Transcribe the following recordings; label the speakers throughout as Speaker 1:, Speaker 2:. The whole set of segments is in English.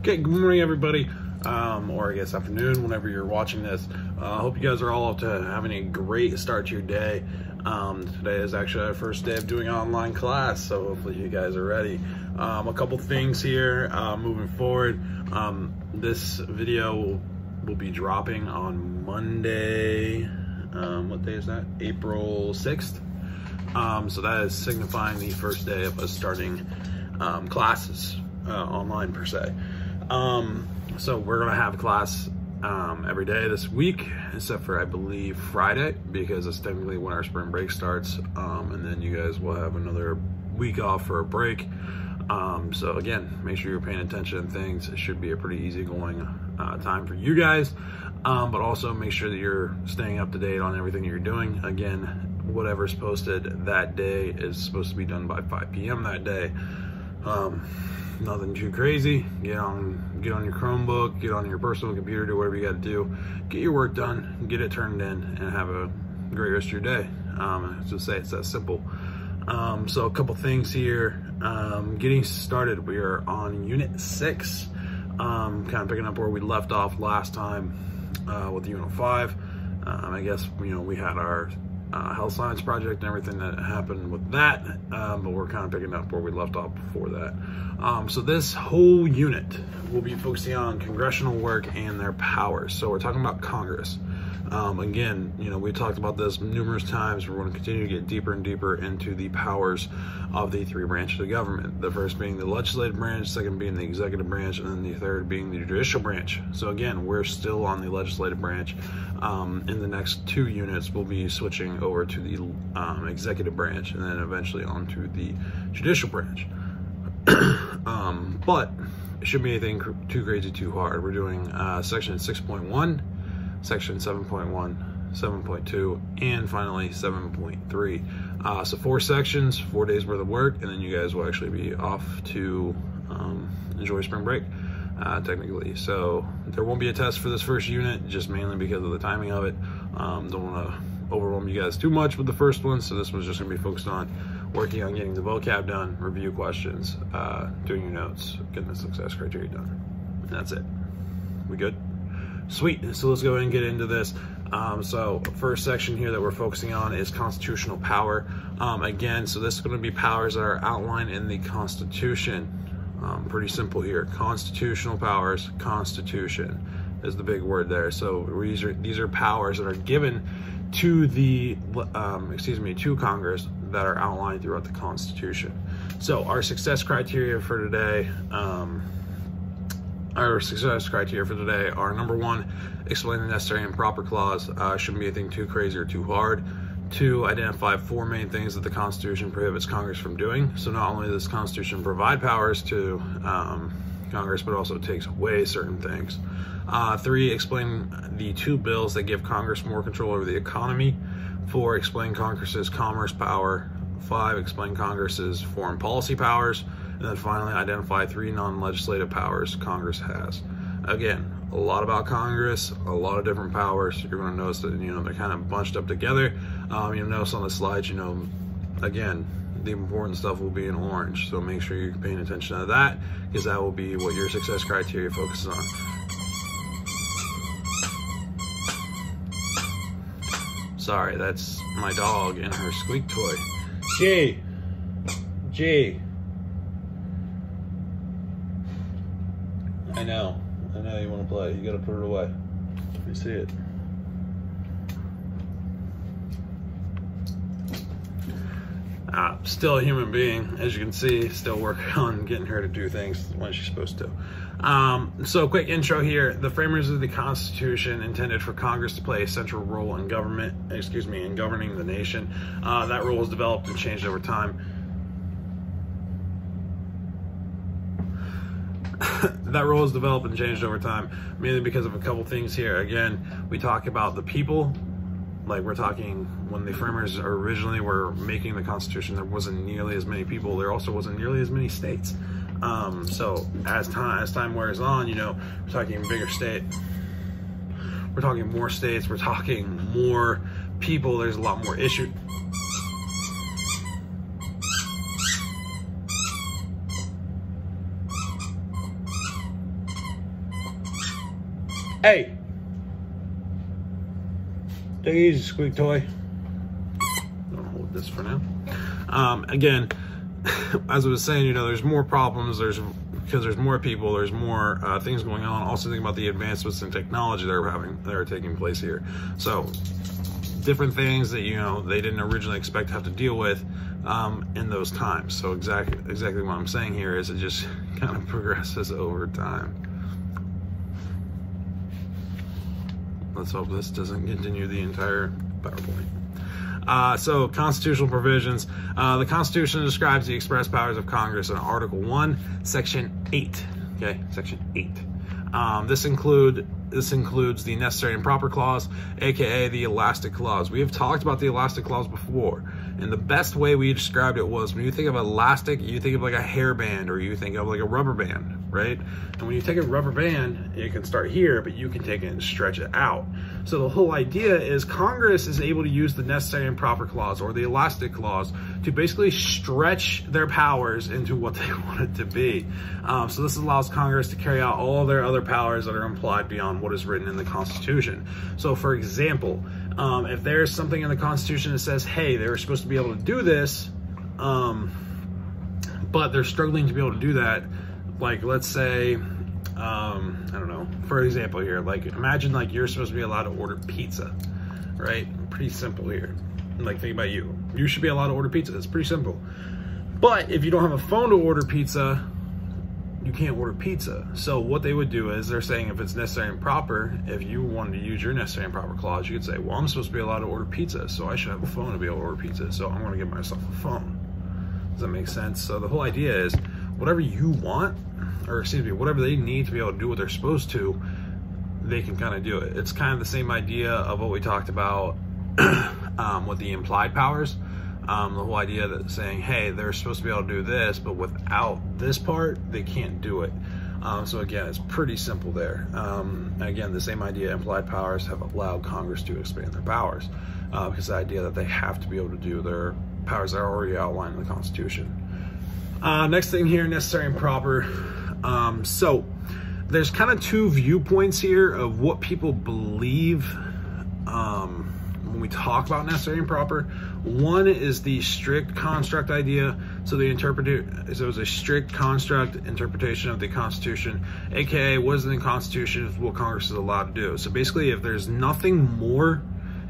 Speaker 1: Okay, good morning, everybody, or I guess afternoon, whenever you're watching this. I hope you guys are all having a great start to your day. Today is actually our first day of doing online class, so hopefully you guys are ready. A couple things here moving forward. This video will be dropping on Monday. What day is that? April 6th. So that is signifying the first day of us starting classes online per se. So we're gonna have class every day this week, except for I believe Friday, because it's technically when our spring break starts, and then you guys will have another week off for a break. So again, make sure you're paying attention to things. It should be a pretty easygoing time for you guys, but also make sure that you're staying up to date on everything you're doing. Again, whatever's posted that day is supposed to be done by 5 p.m. that day. Nothing too crazy. Get on your Chromebook, get on your personal computer, do whatever you got to do, get your work done, get it turned in, and have a great rest of your day. Just say it's that simple. So a couple things here. Getting started, we are on Unit 6, kind of picking up where we left off last time with Unit 5. I guess, you know, we had our health science project and everything that happened with that, but we're kind of picking up where we left off before that. So this whole unit will be focusing on congressional work and their powers. So we're talking about Congress. Again, you know, we talked about this numerous times. We're going to continue to get deeper and deeper into the powers of the three branches of government. The first being the legislative branch, second being the executive branch, and then the third being the judicial branch. So again, we're still on the legislative branch. In the next 2 units, we'll be switching over to the executive branch, and then eventually onto the judicial branch. But it shouldn't be anything too crazy, too hard. We're doing section 6.1, section 7.1, 7.2, and finally 7.3. So 4 sections, 4 days worth of work, and then you guys will actually be off to enjoy spring break, technically. So there won't be a test for this first unit, just mainly because of the timing of it. Don't want to overwhelm you guys too much with the first one, so this one's just going to be focused on working on getting the vocab done, review questions, doing your notes, getting the success criteria done. And that's it. We good? Sweet. So let's go ahead and get into this. So first section here that we're focusing on is constitutional power. Again, so this is going to be powers that are outlined in the Constitution. Pretty simple here. Constitutional powers. Constitution is the big word there. So these are powers that are given to the to Congress that are outlined throughout the Constitution. So our success criteria for today, are number 1, explain the necessary and proper clause. Shouldn't be anything too crazy or too hard. 2, identify 4 main things that the Constitution prohibits Congress from doing. So not only does the Constitution provide powers to Congress, but also takes away certain things. 3, explain the 2 bills that give Congress more control over the economy. 4, explain Congress's commerce power. 5, explain Congress's foreign policy powers. And then finally, identify 3 non-legislative powers Congress has. Again, a lot about Congress, a lot of different powers. You're going to notice that, you know, they're kind of bunched up together. You'll notice on the slides, you know, again, the important stuff will be in orange. So make sure you're paying attention to that, because that will be what your success criteria focuses on. Sorry, that's my dog and her squeak toy. G. I know you want to play. You gotta put it away. You see it. Still a human being, as you can see, still working on getting her to do things when she's supposed to. So quick intro here. The framers of the Constitution intended for Congress to play a central role in in governing the nation. That role was developed and changed over time. Mainly because of a couple things here. Again, we talk about the people. Like, we're talking when the framers originally were making the Constitution, there wasn't nearly as many people. There also wasn't nearly as many states. So as time wears on, you know, we're talking bigger state. We're talking more states. We're talking more people. There's a lot more issues. Hey! Take it easy, squeak toy. I'll hold this for now. Again, as I was saying, you know, there's more problems, because there's more people, there's more things going on. Also think about the advancements in technology that are taking place here. So different things that, you know, they didn't originally expect to have to deal with in those times. So exactly what I'm saying here is it just kind of progresses over time. Let's hope this doesn't continue the entire PowerPoint. So constitutional provisions. The Constitution describes the express powers of Congress in Article 1, Section 8. Okay, Section 8. This includes the necessary and proper clause, aka the elastic clause. We have talked about the elastic clause before, and the best way we described it was when you think of elastic, you think of like a hairband, or you think of like a rubber band, right? And when you take a rubber band, it can start here, but you can take it and stretch it out. So the whole idea is Congress is able to use the necessary and proper clause, or the elastic clause, to basically stretch their powers into what they want it to be. So this allows Congress to carry out all their other powers that are implied beyond what is written in the Constitution. So for example, if there's something in the Constitution that says, hey, they were supposed to be able to do this, but they're struggling to be able to do that, like let's say, I don't know, for example here, like imagine like you're supposed to be allowed to order pizza, right? Pretty simple here. Like think about you. You should be allowed to order pizza. It's pretty simple. But if you don't have a phone to order pizza, you can't order pizza. So what they would do is they're saying if it's necessary and proper, if you wanted to use your necessary and proper clause, you could say, well, I'm supposed to be allowed to order pizza, so I should have a phone to be able to order pizza. So I'm going to give myself a phone. Does that make sense? So the whole idea is whatever you want, or excuse me, whatever they need to be able to do what they're supposed to, they can kind of do it. It's kind of the same idea of what we talked about with the implied powers. The whole idea that saying, hey, they're supposed to be able to do this, but without this part, they can't do it. So again, it's pretty simple there. Again, the same idea, implied powers have allowed Congress to expand their powers, because the idea that they have to be able to do their powers that are already outlined in the Constitution. Next thing here, necessary and proper. So there's kind of two viewpoints here of what people believe when we talk about necessary and proper. One is the strict construct idea. So they interpret it as it was a strict construct interpretation of the Constitution, aka what is in the Constitution is what Congress is allowed to do. So basically, if there's nothing more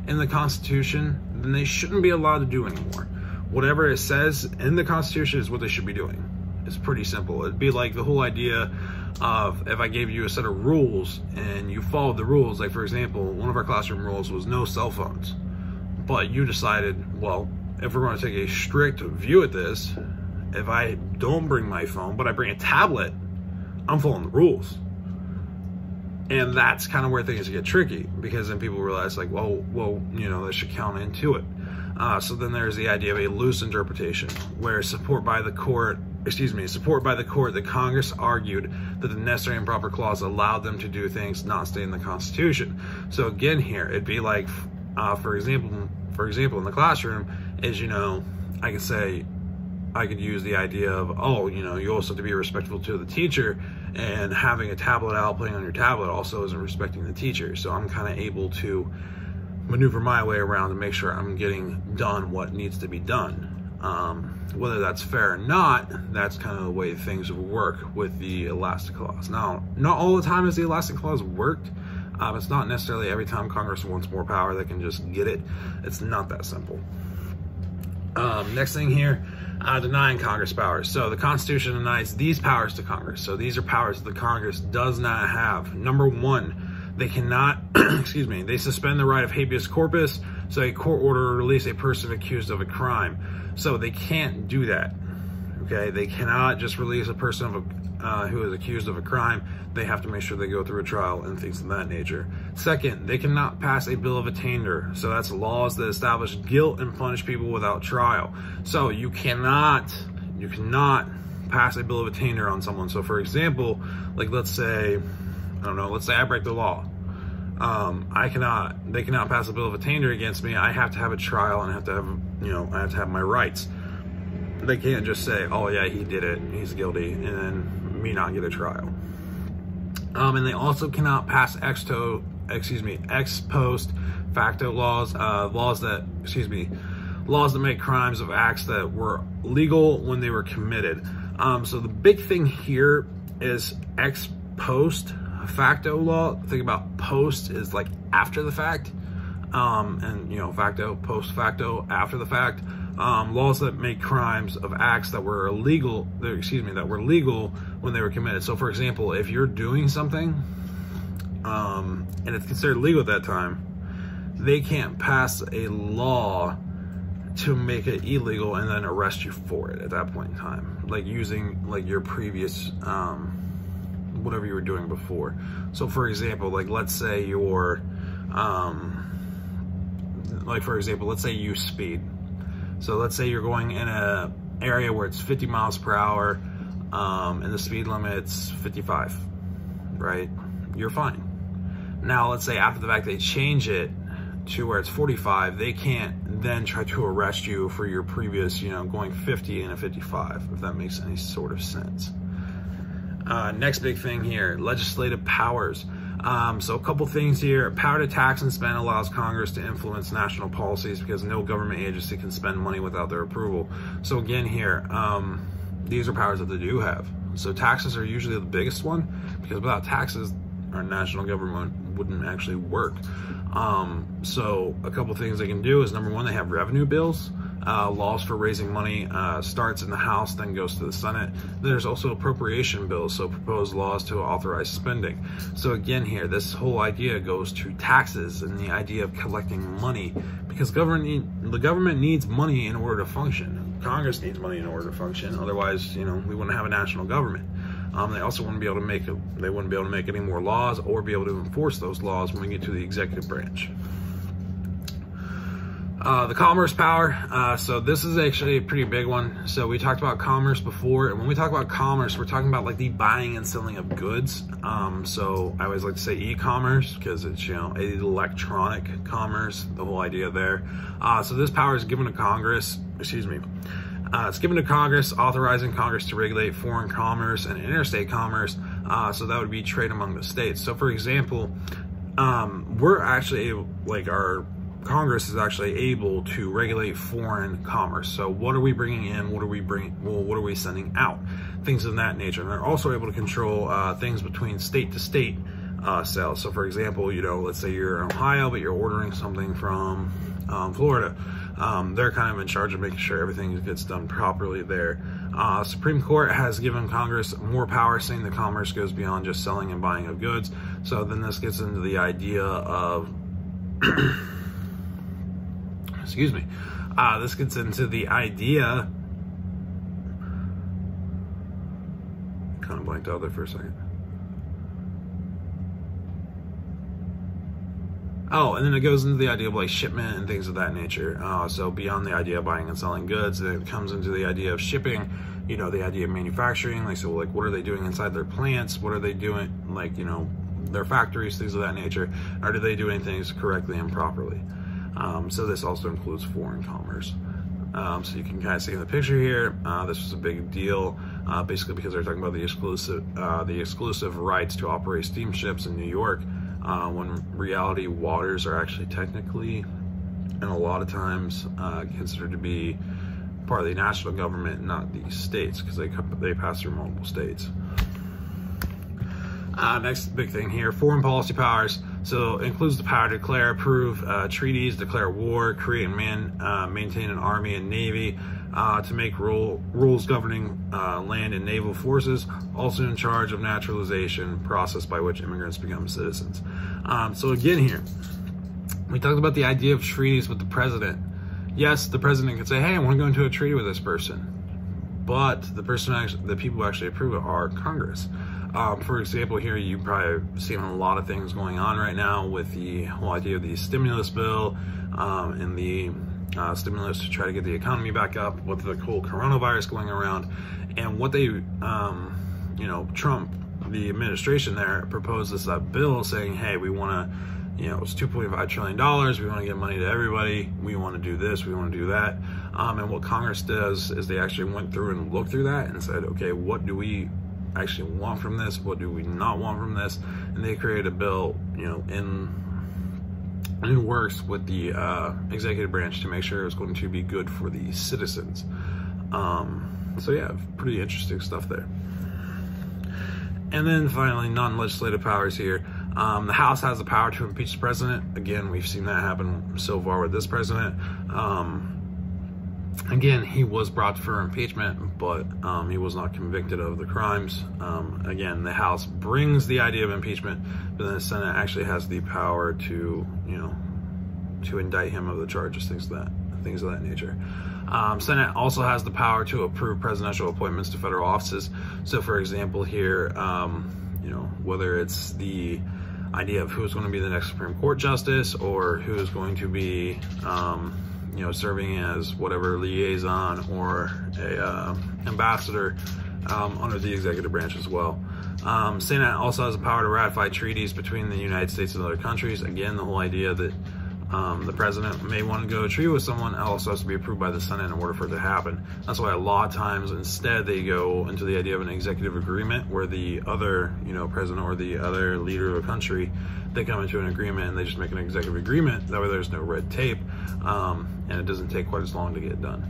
Speaker 1: in the Constitution, then they shouldn't be allowed to do anymore. Whatever it says in the Constitution is what they should be doing. It's pretty simple. It'd be like the whole idea of if I gave you a set of rules and you followed the rules. Like for example, one of our classroom rules was no cell phones. But you decided, well, if we're going to take a strict view at this, if I don't bring my phone, but I bring a tablet, I'm following the rules. And that's kind of where things get tricky, because then people realize like, well, you know, that should count into it. So then there's the idea of a loose interpretation, where support by the court that Congress argued that the necessary and proper clause allowed them to do things not stated in the Constitution. So again here, it'd be like, for example, in the classroom is, you know, I could use the idea of, oh, you know, you also have to be respectful to the teacher, and having a tablet out playing on your tablet also isn't respecting the teacher. So I'm kind of able to maneuver my way around to make sure I'm getting done what needs to be done. Whether that's fair or not, that's kind of the way things work with the elastic clause. Now, not all the time has the elastic clause worked. It's not necessarily every time Congress wants more power, they can just get it. It's not that simple. Next thing here, denying Congress powers. So the Constitution denies these powers to Congress. So these are powers that the Congress does not have. Number one, they cannot, excuse me, they suspend the right of habeas corpus. So a court order to release a person accused of a crime. So they can't do that. Okay, they cannot just release a person who is accused of a crime. They have to make sure they go through a trial and things of that nature. Second, they cannot pass a bill of attainder. So that's laws that establish guilt and punish people without trial. So you cannot pass a bill of attainder on someone. So for example, like let's say, I don't know, let's say I break the law. They cannot pass a bill of attainder against me. I have to have a trial and I have to have, you know, I have to have my rights. They can't just say, oh yeah, he did it, he's guilty, and then me not get a trial. And they also cannot pass ex post facto laws, laws that make crimes of acts that were legal when they were committed. So the big thing here is ex post facto law. Think about post is like after the fact, and you know, facto, post facto, after the fact. Laws that make crimes of acts that were illegal, that were legal when they were committed. So for example, if you're doing something, and it's considered legal at that time, they can't pass a law to make it illegal and then arrest you for it at that point in time, like using like your previous, whatever you were doing before. So for example, like let's say you're, let's say you speed. So let's say you're going in a area where it's 50 miles per hour, and the speed limit's 55, right? You're fine. Now, let's say after the fact they change it to where it's 45, they can't then try to arrest you for your previous, you know, going 50 and a 55, if that makes any sort of sense. Next big thing here, legislative powers. So a couple things here. Power to tax and spend allows Congress to influence national policies because no government agency can spend money without their approval. So again here, these are powers that they do have. So taxes are usually the biggest one, because without taxes, our national government wouldn't actually work. So a couple things they can do is, number one, they have revenue bills. Laws for raising money starts in the House, then goes to the Senate. There's also appropriation bills, so proposed laws to authorize spending. So again here, this whole idea goes to taxes and the idea of collecting money, because the government needs money in order to function. Congress needs money in order to function. Otherwise, you know, we wouldn't have a national government. They also wouldn't be able to make any more laws or be able to enforce those laws when we get to the executive branch. The commerce power, so this is actually a pretty big one. So we talked about commerce before, and when we talk about commerce, we're talking about like the buying and selling of goods. So I always like to say e-commerce because it's, you know, electronic commerce, the whole idea there. So this power is given to Congress, it's given to Congress, authorizing Congress to regulate foreign commerce and interstate commerce. So that would be trade among the states. So for example, we're actually our Congress is actually able to regulate foreign commerce. So what are we bringing in? What are we sending out? Things of that nature. And they're also able to control things between state to state sales. So for example, you know, let's say you're in Ohio, but you're ordering something from Florida. They're kind of in charge of making sure everything gets done properly there. Supreme Court has given Congress more power, saying that commerce goes beyond just selling and buying of goods. So then this gets into the idea of this gets into the idea, kind of blanked out there for a second. Oh, and then it goes into the idea of like shipment and things of that nature. So beyond the idea of buying and selling goods, then it comes into the idea of shipping, you know, the idea of manufacturing. Like, so like, what are they doing inside their plants? What are they doing, like, you know, their factories, things of that nature? Or do they doing things correctly and properly? So this also includes foreign commerce. So you can kind of see in the picture here, this was a big deal, basically because they're talking about the exclusive rights to operate steamships in New York, when reality waters are actually technically, and a lot of times, considered to be part of the national government, not the states, because they pass through multiple states. Next big thing here, foreign policy powers. So it includes the power to declare, approve treaties, declare war, create and maintain an army and navy, to make rules governing land and naval forces, also in charge of naturalization process by which immigrants become citizens. So again here, we talked about the idea of treaties with the president. Yes, the president could say, hey, I want to go into a treaty with this person. But the people who actually approve it are Congress. For example, here you probably seen a lot of things going on right now with the whole idea of the stimulus bill, and the stimulus to try to get the economy back up with the whole coronavirus going around. And what they, you know, Trump, the administration there, proposed this bill saying, hey, we want to, you know, it's $2.5 trillion. We want to give money to everybody. We want to do this. We want to do that. And what Congress does is they actually went through and looked through that and said, okay, what do we actually want from this, what do we not want from this, and they created a bill, you know, in works with the executive branch to make sure it's going to be good for the citizens. So yeah, pretty interesting stuff there. And then finally, non-legislative powers here. The House has the power to impeach the president. Again, we've seen that happen so far with this president. Again, he was brought for impeachment, but he was not convicted of the crimes. Again, the House brings the idea of impeachment, but then the Senate actually has the power to, you know, to indict him of the charges, things of that nature. Senate also has the power to approve presidential appointments to federal offices. So, for example, here, you know, whether it's the idea of who's going to be the next Supreme Court justice, or who's going to be, you know, serving as whatever liaison or a ambassador under the executive branch as well. Senate also has the power to ratify treaties between the United States and other countries. Again, the whole idea that the president may want to go to a treaty with someone, also has to be approved by the Senate in order for it to happen. That's why a lot of times instead they go into the idea of an executive agreement where the other, you know, president or the other leader of a country, they come into an agreement and they just make an executive agreement. That way there's no red tape, and it doesn't take quite as long to get done.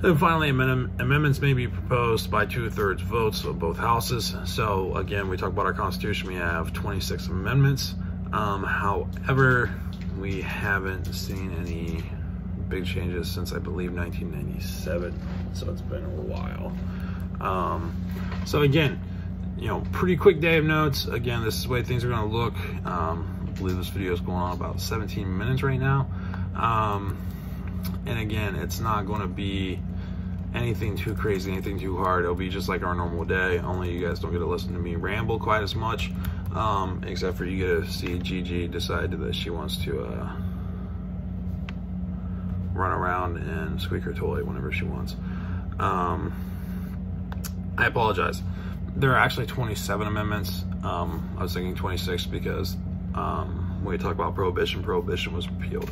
Speaker 1: And finally, amendments may be proposed by 2/3 votes of both houses. So again, we talk about our Constitution, we have 26 amendments. However, we haven't seen any big changes since, I believe, 1997. So it's been a while. So again, you know, pretty quick day of notes. Again, this is the way things are going to look. I believe this video is going on about 17 minutes right now. And again, it's not going to be anything too crazy, anything too hard. It'll be just like our normal day, only you guys don't get to listen to me ramble quite as much, except for you get to see Gigi decide that she wants to run around and squeak her toy whenever she wants. I apologize. There are actually 27 amendments. I was thinking 26 because when we talk about prohibition was repealed.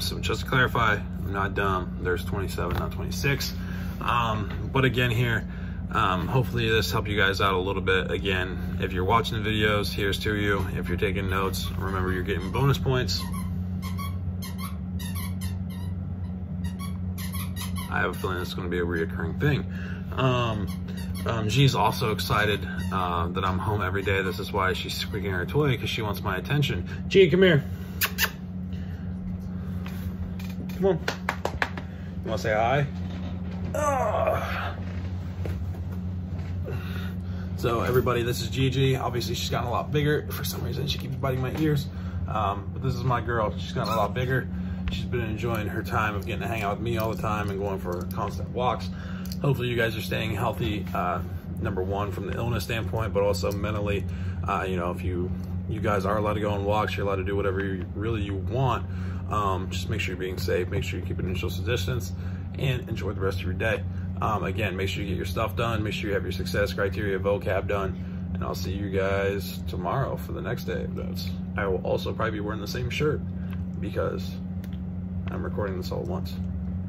Speaker 1: So just to clarify, I'm not dumb. There's 27, not 26. But again here, hopefully this helped you guys out a little bit. Again, if you're watching the videos, here's to you. If you're taking notes, remember you're getting bonus points. I have a feeling it's going to be a reoccurring thing. G's also excited that I'm home every day. This is why she's squeaking her toy, because she wants my attention. G, come here. Come on. You want to say hi? So everybody, this is Gigi. Obviously she's gotten a lot bigger. For some reason she keeps biting my ears. But this is my girl. She's gotten a lot bigger. She's been enjoying her time of getting to hang out with me all the time and going for constant walks. Hopefully you guys are staying healthy, number one, from the illness standpoint, but also mentally. You know, if you guys are allowed to go on walks, you're allowed to do whatever you want. Just make sure you're being safe, make sure you keep an social distance, and enjoy the rest of your day. Again, make sure you get your stuff done, make sure you have your success criteria vocab done, and I'll see you guys tomorrow for the next day of notes. I will also probably be wearing the same shirt because I'm recording this all at once.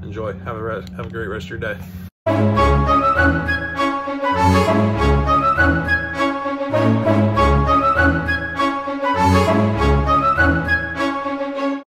Speaker 1: Enjoy. Have a great rest of your day.